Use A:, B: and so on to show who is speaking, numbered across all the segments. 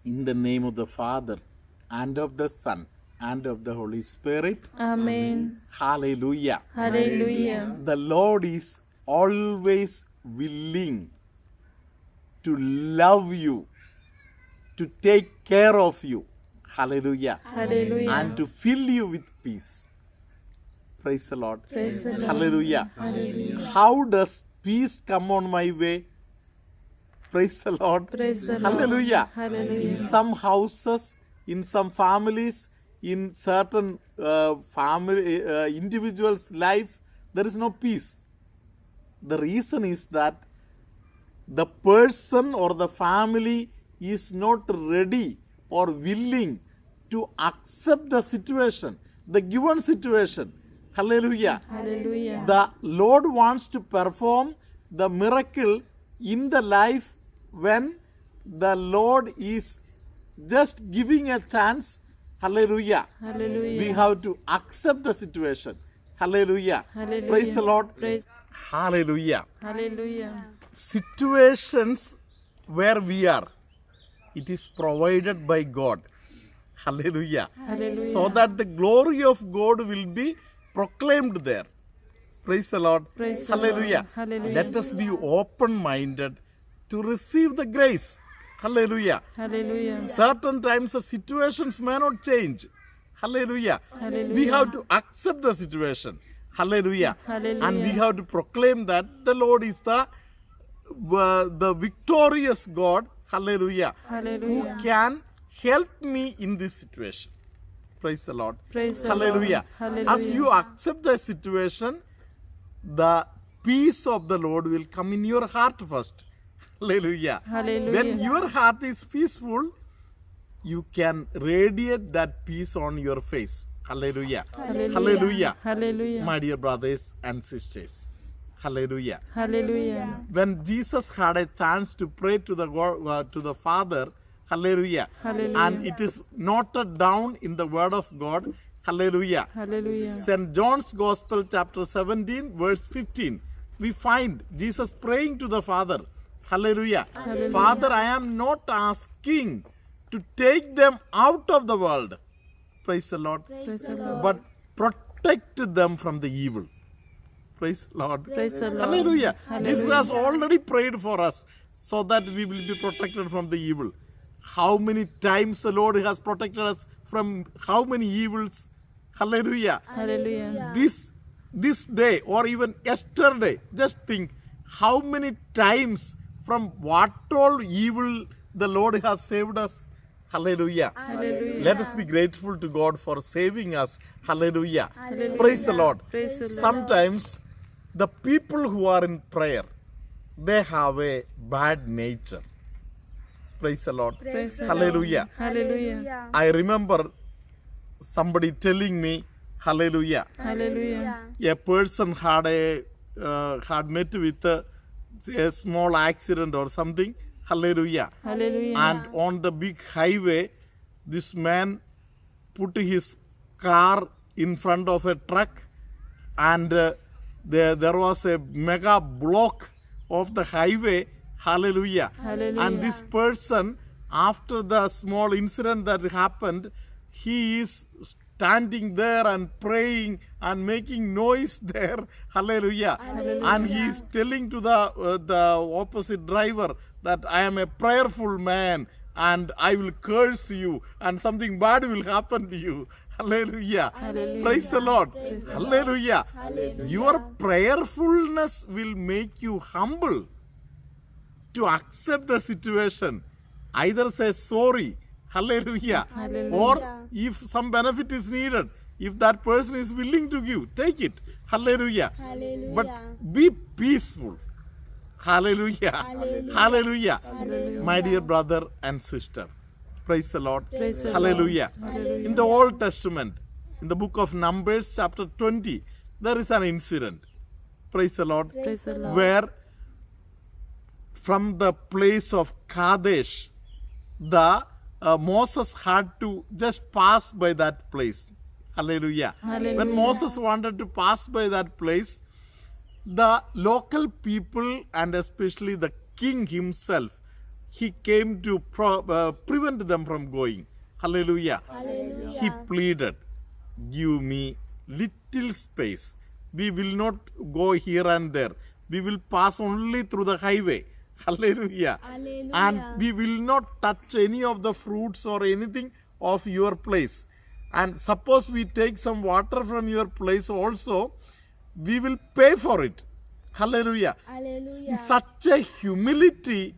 A: In the name of the Father, and of the Son, and of the Holy Spirit.
B: Amen.
A: Hallelujah.
B: Hallelujah.
A: The Lord is always willing to love you, to take care of you. Hallelujah.
B: Hallelujah.
A: And to fill you with peace. Praise the Lord.
B: Praise the Lord.
A: Hallelujah.
B: Hallelujah.
A: How does peace come on my way? Praise the Lord.
B: Praise the Lord.
A: Hallelujah.
B: Hallelujah.
A: In some houses, in some families, in certain individuals' life, there is no peace. The reason is that the person or the family is not ready or willing to accept the situation, the given situation. Hallelujah.
B: Hallelujah.
A: The Lord wants to perform the miracle in the life when the Lord is just giving a chance. Hallelujah.
B: Hallelujah.
A: We have to accept the situation. Hallelujah.
B: Hallelujah.
A: Praise the Lord.
B: Praise.
A: Hallelujah.
B: Hallelujah.
A: Situations where we are, it is provided by God. Hallelujah.
B: Hallelujah.
A: So that the glory of God will be proclaimed there. Praise the Lord.
B: Praise the
A: Hallelujah.
B: Lord. Hallelujah.
A: Let us be open-minded to receive the grace. Hallelujah.
B: Hallelujah.
A: Certain times the situations may not change. Hallelujah.
B: Hallelujah.
A: We have to accept the situation. Hallelujah.
B: Hallelujah.
A: And we have to proclaim that the Lord is the victorious God. Hallelujah.
B: Hallelujah.
A: Who can help me in this situation. Praise the Lord.
B: Praise the
A: Hallelujah.
B: Lord. Hallelujah.
A: As you accept the situation, the peace of the Lord will come in your heart first. Hallelujah.
B: Hallelujah.
A: When your heart is peaceful, you can radiate that peace on your face. Hallelujah.
B: Hallelujah.
A: Hallelujah.
B: Hallelujah.
A: My dear brothers and sisters. Hallelujah.
B: Hallelujah.
A: When Jesus had a chance to pray to the Father, hallelujah.
B: Hallelujah.
A: And it is noted down in the Word of God. Hallelujah.
B: Hallelujah.
A: St. John's Gospel, chapter 17, verse 15. We find Jesus praying to the Father. Hallelujah.
B: Hallelujah.
A: Father, I am not asking to take them out of the world. Praise the Lord.
B: Praise the Lord.
A: But protect them from the evil. Praise the Lord.
B: Praise the Lord.
A: Hallelujah. Jesus
B: Hallelujah.
A: has already prayed for us so that we will be protected from the evil. How many times the Lord has protected us from how many evils? Hallelujah.
B: Hallelujah.
A: This day or even yesterday, just think how many times from what all evil the Lord has saved us. Hallelujah.
B: Hallelujah.
A: Let us be grateful to God for saving us. Hallelujah.
B: Hallelujah.
A: Praise the Lord.
B: Praise the Lord.
A: Sometimes the people who are in prayer, they have a bad nature. Praise the Lord.
B: Praise the
A: Hallelujah.
B: Hallelujah.
A: I remember somebody telling me, hallelujah,
B: Hallelujah.
A: a person had met with a small accident or something. Hallelujah.
B: Hallelujah.
A: And on the big highway, this man put his car in front of a truck, and there was a mega block of the highway. Hallelujah.
B: Hallelujah.
A: And this person, after the small incident that happened, he is standing there and praying and making noise there. Hallelujah.
B: Hallelujah.
A: And he is telling to the opposite driver that I am a prayerful man and I will curse you and something bad will happen to you. Hallelujah.
B: Hallelujah.
A: Praise the Lord. Hallelujah. Your prayerfulness will make you humble to accept the situation. Either say sorry. Hallelujah.
B: Hallelujah.
A: Or if some benefit is needed, if that person is willing to give, take it. Hallelujah. But be peaceful. Hallelujah. Hallelujah. My dear brother and sister. Praise the Lord.
B: Praise the
A: Hallelujah.
B: Lord. Hallelujah.
A: In the Old Testament, in the book of Numbers, chapter 20, there is an incident. Praise the Lord.
B: Praise the Lord.
A: Where from the place of Kadesh, Moses had to just pass by that place. Hallelujah.
B: Hallelujah.
A: When Moses wanted to pass by that place, the local people and especially the king himself he came to prevent them from going. Hallelujah.
B: Hallelujah.
A: He pleaded, give me little space. We will not go here and there. We will pass only through the highway. Hallelujah.
B: Hallelujah.
A: And we will not touch any of the fruits or anything of your place. And suppose we take some water from your place also, we will pay for it. Hallelujah.
B: Hallelujah.
A: In such a humility,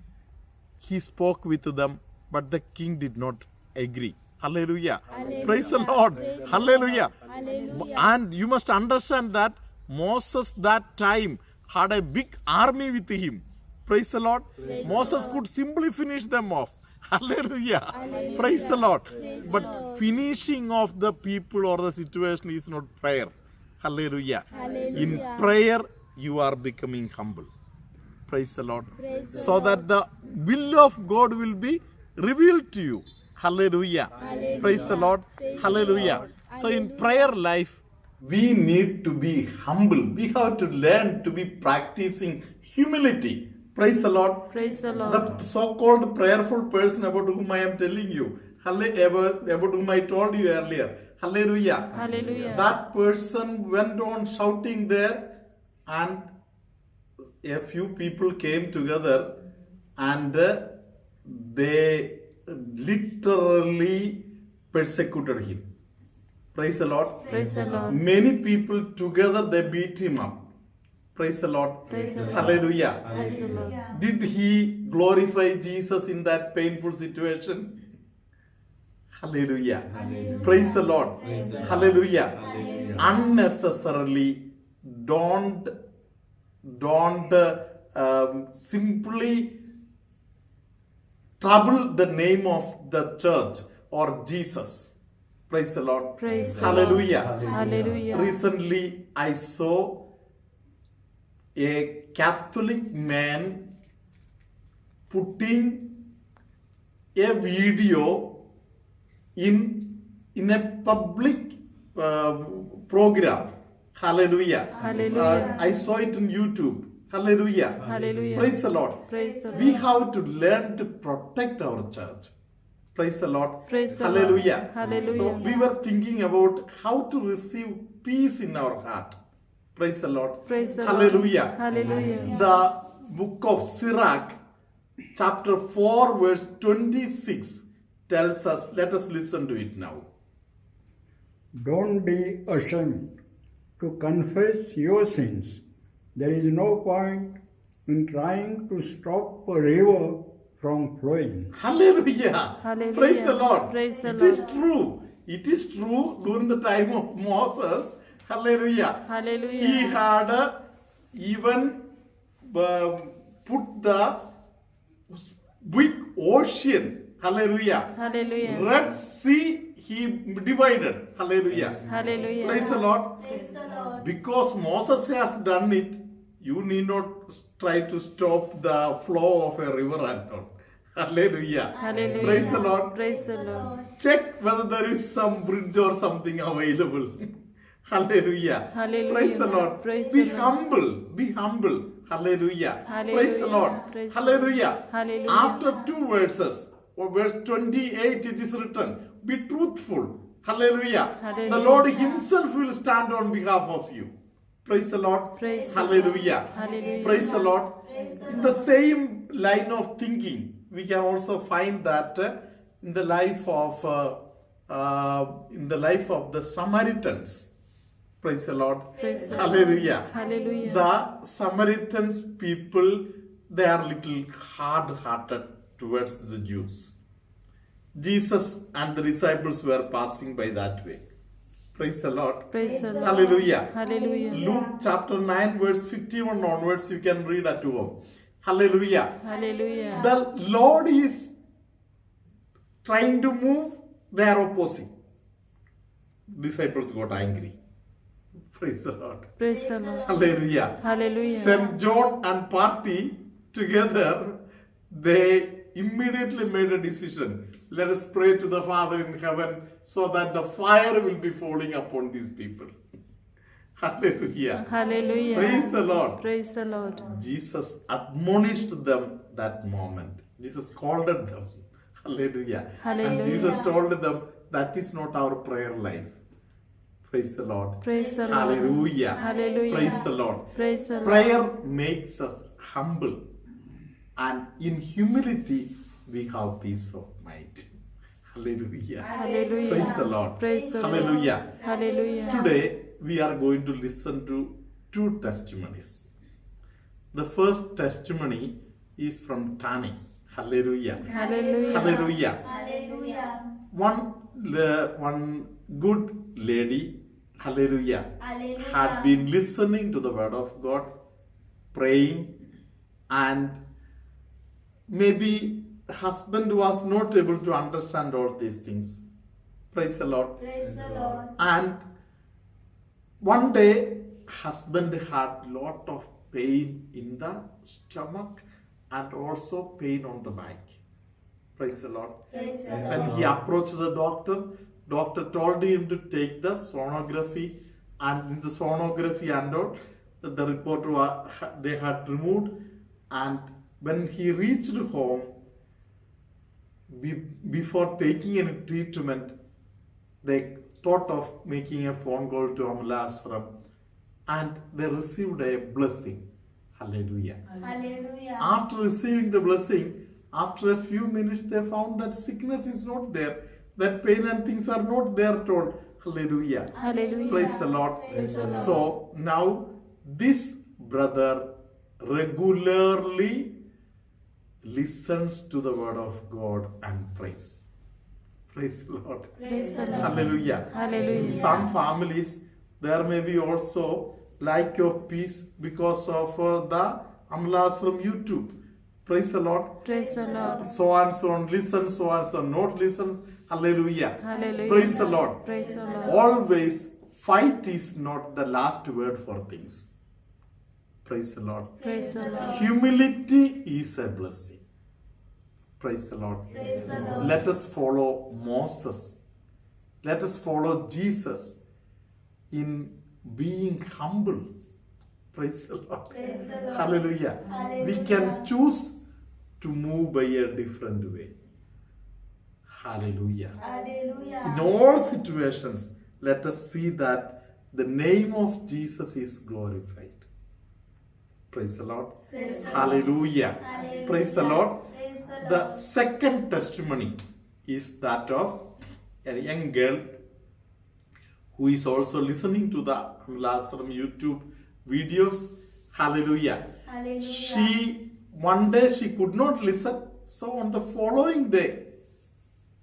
A: he spoke with them, but the king did not agree. Hallelujah.
B: Hallelujah.
A: Praise the Lord.
B: Praise the
A: Hallelujah.
B: Hallelujah.
A: And you must understand that Moses that time had a big army with him. Praise the Lord. Moses could simply finish them off. Hallelujah.
B: Hallelujah.
A: Praise the Lord.
B: Praise the
A: But
B: Lord.
A: finishing of the people or the situation is not prayer. Hallelujah.
B: Hallelujah.
A: In prayer, you are becoming humble. Praise the Lord.
B: Praise the
A: So
B: Lord.
A: that the will of God will be revealed to you. Hallelujah.
B: Hallelujah.
A: Praise the Lord.
B: Praise the
A: Hallelujah.
B: Lord.
A: So in
B: Hallelujah.
A: prayer life, we need to be humble. We have to learn to be practicing humility. Praise the Lord.
B: Praise the Lord.
A: The so-called prayerful person about whom I am telling you, about whom I told you earlier. Hallelujah.
B: Hallelujah.
A: That person went on shouting there, and a few people came together and they literally persecuted him. Praise the Lord.
B: Praise the Lord.
A: Many people together, they beat him up. Praise the Lord.
B: Praise the Lord.
A: Hallelujah.
B: Praise the Lord.
A: Did he glorify Jesus in that painful situation? Hallelujah. Praise the Lord. Hallelujah. Unnecessarily don't simply trouble the name of the church or Jesus. Praise the Lord.
B: Praise the
A: Hallelujah.
B: Lord. Hallelujah.
A: Recently, I saw a Catholic man putting a video in a public program. Hallelujah.
B: Hallelujah.
A: I saw it on YouTube. Hallelujah.
B: Hallelujah.
A: Praise the Lord.
B: Praise the
A: We
B: Lord.
A: have to learn to protect our church. Praise the Lord.
B: Praise the
A: Hallelujah.
B: Lord. Hallelujah.
A: So we were thinking about how to receive peace in our heart. Praise the Lord.
B: Praise the Lord.
A: Hallelujah.
B: Hallelujah.
A: The book of Sirach, chapter 4, verse 26 tells us, let us listen to it now.
C: Don't be ashamed to confess your sins. There is no point in trying to stop a river from flowing.
A: Hallelujah.
B: Hallelujah.
A: Praise the Lord.
B: Praise the
A: It
B: Lord.
A: is true. It is true during the time of Moses. Hallelujah.
B: Hallelujah.
A: He had even put the big ocean. Hallelujah.
B: Hallelujah.
A: Red Sea he divided. Hallelujah.
B: Hallelujah.
A: Praise the Lord. Because Moses has done it, you need not try to stop the flow of a river and all. Hallelujah.
B: Hallelujah.
A: Praise the Lord.
B: Praise the Lord.
A: Check whether there is some bridge or something available. Hallelujah.
B: Hallelujah.
A: Praise the Lord.
B: Praise
A: Be
B: the Lord.
A: humble. Be humble. Hallelujah.
B: Hallelujah.
A: Praise the Lord.
B: Praise the
A: Hallelujah.
B: Hallelujah.
A: After two verses, or verse 28, it is written, be truthful. Hallelujah.
B: Hallelujah.
A: The Lord Himself will stand on behalf of you. Praise the Lord.
B: Praise the
A: Hallelujah.
B: Hallelujah.
A: Praise the Lord. In the same line of thinking, we can also find that in the life of the Samaritans. Praise the Lord.
B: Praise the
A: Hallelujah.
B: Hallelujah.
A: The Samaritans people, they are little hard-hearted towards the Jews. Jesus and the disciples were passing by that way. Praise the Lord.
B: Praise the Lord.
A: Hallelujah.
B: Hallelujah.
A: Luke chapter 9 verse 51 onwards, you can read at home. Hallelujah.
B: Hallelujah.
A: The Lord is trying to move, they are opposing. Disciples got angry. Praise the Lord.
B: Praise the Lord.
A: Hallelujah.
B: Hallelujah.
A: St. John and party together, they immediately made a decision. Let us pray to the Father in heaven so that the fire will be falling upon these people. Hallelujah.
B: Hallelujah.
A: Praise the Lord.
B: Praise the Lord.
A: Jesus admonished them that moment. Jesus scolded them. Hallelujah. And
B: Hallelujah.
A: Jesus told them that is not our prayer life. Praise the Lord.
B: Praise the Lord.
A: Hallelujah.
B: Hallelujah.
A: Praise the Lord.
B: Praise the Lord.
A: Prayer makes us humble, and in humility we have peace of mind. Hallelujah.
B: Hallelujah.
A: Praise the Lord.
B: Praise the Lord.
A: Hallelujah.
B: Hallelujah.
A: Today we are going to listen to two testimonies. The first testimony is from Tani. Hallelujah.
B: Hallelujah.
A: Hallelujah.
D: Hallelujah.
A: One good lady, hallelujah,
D: Hallelujah.
A: had been listening to the word of God, praying, and maybe husband was not able to understand all these things. Praise the Lord.
D: Praise the Lord.
A: And one day husband had lot of pain in the stomach and also pain on the back. Praise the Lord.
D: Praise the
A: When
D: Lord.
A: he approached the doctor told him to take the sonography, and in the sonography and all, the report they had removed. And when he reached home, before taking any treatment, they thought of making a phone call to Amala Ashram, and they received a blessing. Hallelujah.
D: Hallelujah.
A: After receiving the blessing, after a few minutes, they found that sickness is not there, that pain and things are not there at all. Hallelujah.
B: Hallelujah.
A: Praise the Lord.
D: Praise the Lord.
A: So now this brother regularly listens to the word of God and prays. Praise the Lord.
B: Praise the Lord.
A: Hallelujah.
B: Hallelujah.
A: In some families, there may be also lack of peace because of the Amala Ashram YouTube. Praise the Lord.
B: Praise the Lord.
A: So and so on listen, so and so not listens. Hallelujah.
B: Hallelujah.
A: Praise the Lord.
B: Praise the Lord.
A: Always, fight is not the last word for things. Praise the Lord.
B: Praise the Lord.
A: Humility is a blessing. Praise the Lord.
D: Praise the Lord.
A: Let us follow Moses. Let us follow Jesus in being humble. Praise the Lord.
D: Praise the Lord.
A: Hallelujah.
D: Hallelujah.
A: We can choose to move by a different way. Hallelujah.
D: Hallelujah.
A: In all situations, let us see that the name of Jesus is glorified. Praise the Lord.
D: Praise the Lord.
A: Hallelujah.
D: Hallelujah.
A: Praise the Lord.
D: Praise the Lord.
A: The second testimony is that of a young girl who is also listening to the Amala Ashram YouTube videos. Hallelujah.
D: Hallelujah.
A: One day she could not listen, so on the following day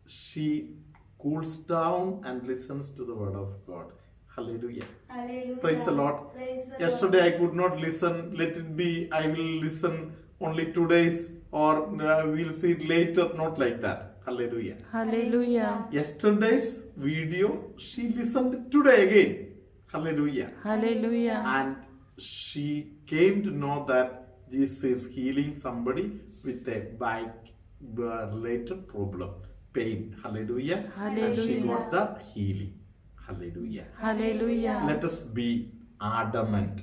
A: she cools down and listens to the word of God. Hallelujah.
D: Hallelujah.
A: Praise the Lord.
D: Praise the
A: Yesterday I could not listen. Let it be, I will listen only 2 days, or we'll see it later. Not like that. Hallelujah.
B: Hallelujah.
A: Yesterday's video she listened today again. Hallelujah.
B: Hallelujah.
A: And she came to know that Jesus is healing somebody with a back related problem, pain. Hallelujah. And she
B: Hallelujah.
A: got the healing. Hallelujah.
B: Hallelujah.
A: Let us be adamant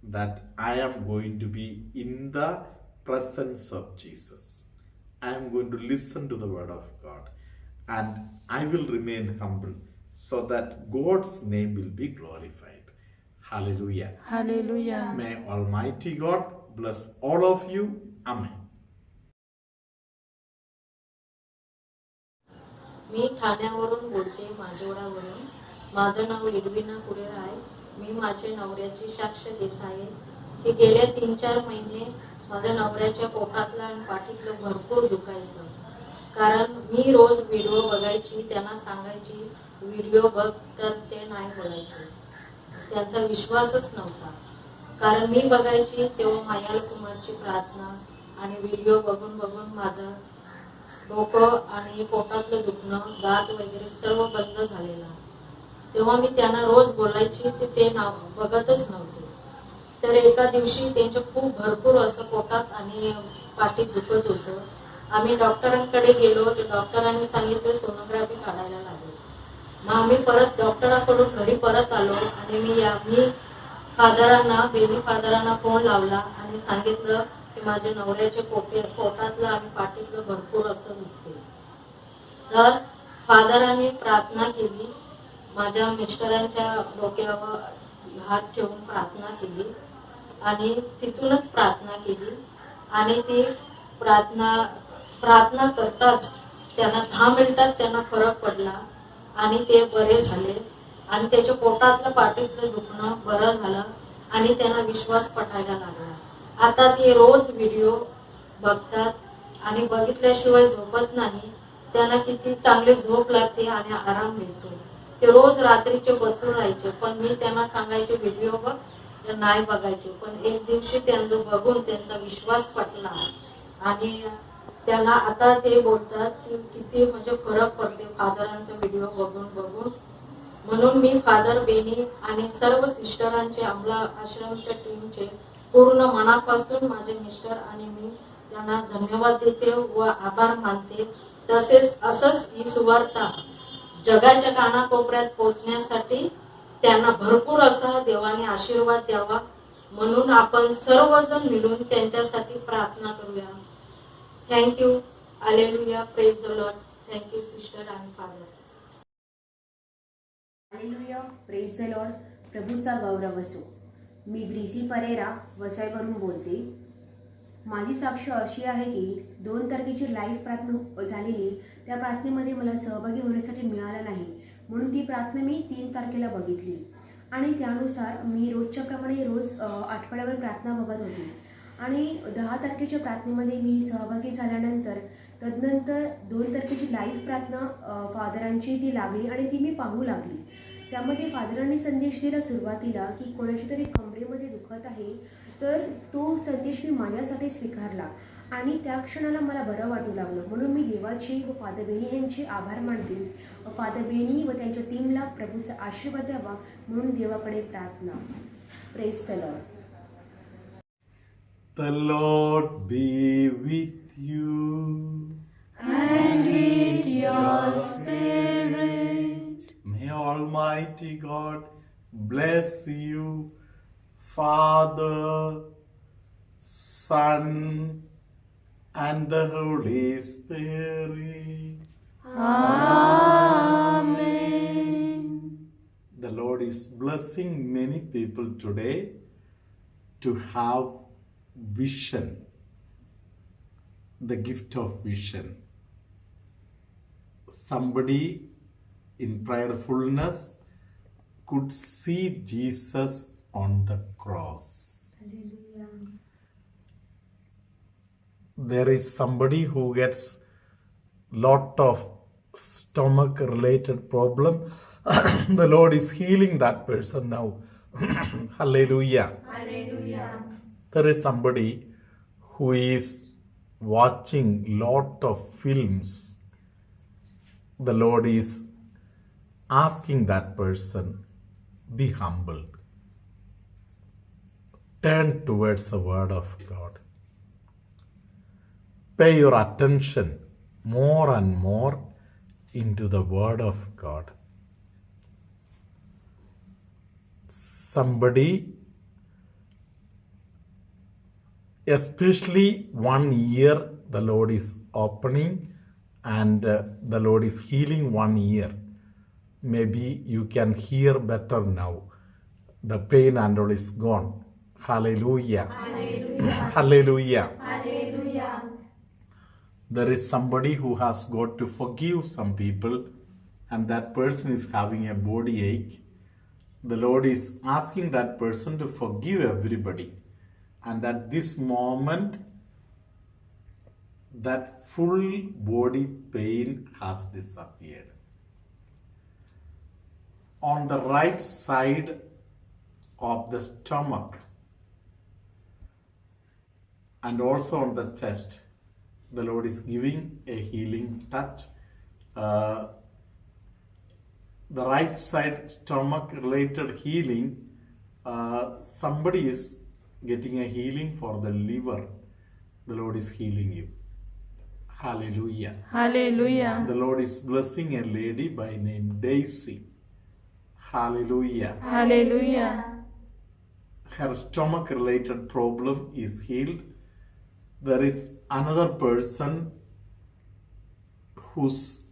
A: that I am going to be in the presence of Jesus. I am going to listen to the word of God, and I will remain humble so that God's name will be glorified. Hallelujah.
B: Hallelujah.
A: May Almighty God bless all of you. Amen.
E: मी ठाण्यावरून बोलते, माजोडावरून. माझं नाव लिडविना कुरेर आहे. मी माझ्या नवऱ्याची साक्ष देत आहे की गेले 3-4 महिने माझ्या नवऱ्याच्या पोटातलं आणि पाठीतलं भरपूर दुखायचं. कारण मी रोज व्हिडिओ बघायची, त्यांना सांगायची व्हिडिओ बघ, तर ते नाही बोलायचे. त्यांचा विश्वासच नव्हता. कारण मी बघायची तेव्हा मायाल कुमारची प्रार्थना आणि व्हिडिओ बघून बघून माझं डोकं आणि पोटातलं दुखणं, दात वगैरे सर्व बंद झालेलं. तेव्हा मी त्यांना रोज बोलायची, ते नाव बघतच नव्हते. तर एका दिवशी त्यांच्या खूप भरपूर असं पोटात आणि पाठीत दुखत होतं. आम्ही डॉक्टरांकडे गेलो, तर डॉक्टरांनी सांगितलं सोनोग्राफी काढायला लागेल. मग आम्ही परत डॉक्टरांकडून घरी परत आलो आणि मी फादरांना, बेबी फादरांना फोन लावला आणि सांगितलं की माझ्या नवऱ्याच्या पोटातलं आणि पाठीतलं भरपूर असं दुखते. तर फादरांनी प्रार्थना केली, माझ्या मिस्टरांच्या डोक्यावर हात ठेवून प्रार्थना केली आणि तिथूनच प्रार्थना केली आणि ती प्रार्थना करताच त्यांना 10 मिनिटात त्यांना फरक पडला आणि ते बरे झाले आणि त्याच्या पोटातलं पाठीतलं दुखणं बरं झालं आणि त्यांना विश्वास पटायला लागला. आता ते रोज व्हिडिओ बघतात आणि बघितल्याशिवाय झोपत नाही. त्यांना किती चांगली झोप लागते आणि आराम मिळतो. ते रोज रात्रीचे बसून राहायचे, पण मी त्यांना सांगायचे व्हिडिओ बघ, ते नाही बघायचे. पण एक दिवशी त्यांना बघून त्यांचा विश्वास पटला आणि त्यांना आता ते बोलतात की किती म्हणजे फरक पडते फादरांचा व्हिडिओ बघून. म्हणून मी फादर बेनी आणि सर्व सिस्टरांचे अमला आश्रमच्या टीमचे पूर्ण मनापासून माझे मिस्टर आणि मी त्यांना धन्यवाद देते व आभार मानते. तसेच असंच ही सुवार्ता जगाच्या कानाकोपऱ्यात पोहोचण्यासाठी त्यांना भरपूर असा देवाने आशीर्वाद द्यावा म्हणून आपण सर्वजण मिळून त्यांच्यासाठी प्रार्थना करूया. Thank you. Hallelujah. Praise the lord. Thank you sister आणि father.
F: Hallelujah. Praise the lord. प्रभूचा गौरव असो. मी ब्रिसी परेरा वसईवरून बोलते. माझी साक्ष अशी आहे की 2 तारखेची लाईव्ह प्रार्थना झालेली, त्या प्रार्थनेमध्ये मला सहभागी होण्यासाठी मिळालं नाही, म्हणून ती प्रार्थना मी 3 तारखेला बघितली आणि त्यानुसार मी रोजच्या प्रमाणे रोज आठवड्यावर प्रार्थना बघत होती आणि 10 तारखेच्या प्रार्थनेमध्ये मी सहभागी झाल्यानंतर तदनंतर 2 तारखेची लाईव्ह प्रार्थना फादरांची ती लागली आणि ती मी पाहू लागली. त्यामध्ये फादरांनी संदेश दिला सुरुवातीला की कोणाची तरी कमरेमध्ये दुखत आहे, तर तो संदेश मी माझ्यासाठी स्वीकारला आणि त्या क्षणाला मला बरं वाटू लागलं. म्हणून मी देवाची व फादर बेनी यांचे आभार मानते. फादर बेनी व त्यांच्या टीमला प्रभूचा आशीर्वाद द्यावा म्हणून देवाकडे प्रार्थना. Praise the Lord.
A: The Lord be with you.
B: And with your spirit.
A: May Almighty God bless you, Father, Son, and the Holy Spirit.
B: Amen.
A: The Lord is blessing many people today to have vision, the gift of vision. Somebody in prayerfulness could see Jesus on the cross. There is somebody who gets lot of stomach related problem. The Lord is healing that person now. Hallelujah. There is somebody who is watching lot of films. The Lord is asking that person, be humble. Turn towards the word of God. Pay your attention more and more into the word of God. Somebody, especially 1 year, the Lord is opening and the Lord is healing 1 year. Maybe you can hear better now. The pain and all is gone. Hallelujah. Hallelujah. Hallelujah. There is somebody who has got to forgive some people and that person is having a body ache. The Lord is asking that person to forgive everybody. And at this moment, that full body pain has disappeared. On the right side of the stomach and also on the chest, the Lord is giving a healing touch. The right side stomach related healing, somebody is getting a healing for the liver. The Lord is healing you. Hallelujah.
B: Hallelujah.
A: The Lord is blessing a lady by name Daisy. Hallelujah.
B: Hallelujah.
A: Her stomach related problem is healed there is another person whose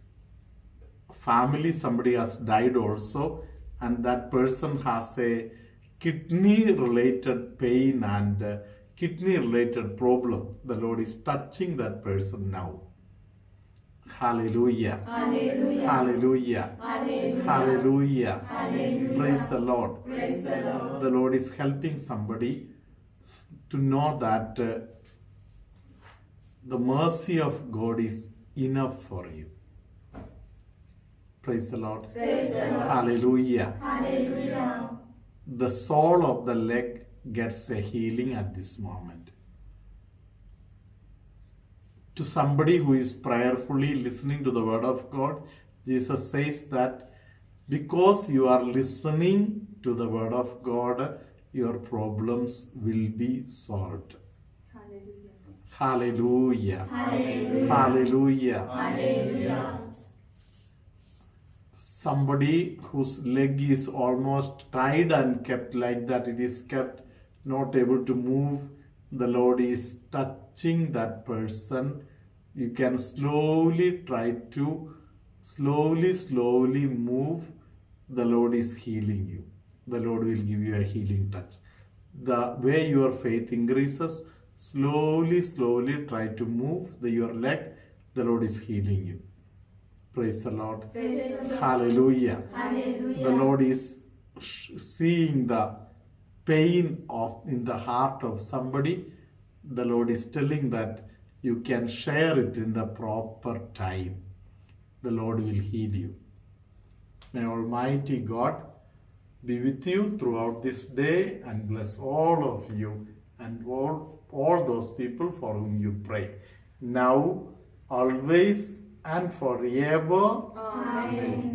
A: family, somebody has died also, and that person has a kidney related pain and kidney related problem. The Lord is touching that person now. Hallelujah.
B: Hallelujah.
A: Hallelujah.
B: Hallelujah.
A: Hallelujah. Praise the Lord.
B: Praise the Lord.
A: The Lord is helping somebody to know that the mercy of God is enough for you. Praise the Lord.
B: Praise the Lord.
A: Hallelujah.
B: Hallelujah.
A: The sole of the leg gets a healing at this moment. To somebody who is prayerfully listening to the word of God, Jesus says that because you are listening to the word of God, your problems will be solved. Hallelujah.
B: Hallelujah.
A: Hallelujah.
B: Hallelujah.
A: Somebody whose leg is almost tied and kept like that, it is kept not able to move, the Lord is touching that person. You can slowly try to slowly move. The Lord is healing you. The Lord will give you a healing touch. The way your faith increases, slowly try to move your leg. The Lord is healing you. Praise the Lord.
B: Praise the Lord.
A: Hallelujah.
B: Hallelujah.
A: The Lord is seeing the pain in the heart of somebody. The Lord is telling that you can share it in the proper time. The Lord will heal you. May Almighty God be with you throughout this day and bless all of you and all those people for whom you pray. Now, always, and forever.
B: Amen.